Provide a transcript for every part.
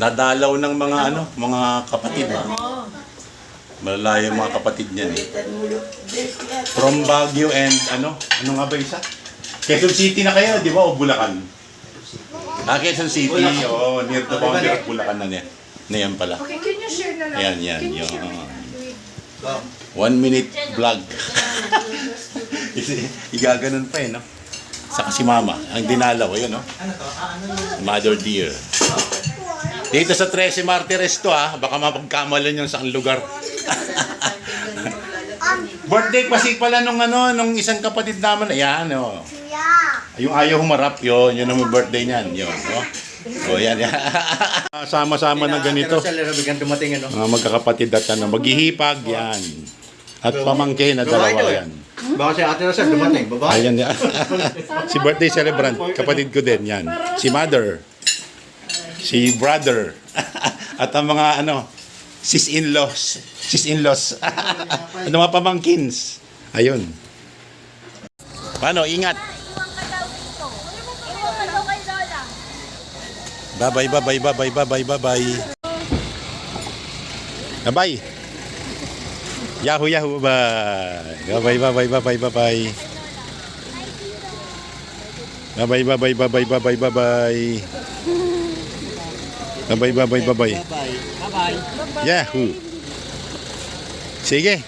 Nadalaw ng mga mga kapatid. Malalayo yung mga kapatid niyan eh. From Baguio and ano nga ba isa? Quezon City na kayo, di ba? O Bulacan? Quezon City. Oo, near the boundary of Bulacan na niya. Na yan pala. Okay, can you share na lang? Yan. Can you share Yung, with 1 minute vlog. Igaganon pa eh, no? Saka si Mama, ang dinalaw, ayun, no? Mother dear. Dito sa 13 Martires to, baka mapagkamalan yung saan lugar. Birthday kasi pala nung isang kapatid naman, ayan, oh. Yung ayaw humarap, yun ang birthday niyan, yun, no? O, yan. Sama-sama na ganito. Mga magkakapatid at maghihipag, yan. At pamangkin na dalawa yan. Baka si ate na sir, dumating, babae. Ayan yan. Si birthday celebrant, kapatid ko din, yan. Si mother. Si brother. At ang mga sis-in-laws. Ano mga pamangkins. Ayun. Paano, ingat. Bye-bye. Bye. Yahoo, bye. Bye. Bye. Yahoo. Sige.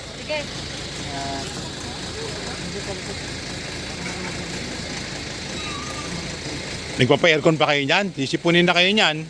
Nagpapa-aircon pa kayo niyan? Sisipunin na kayo niyan.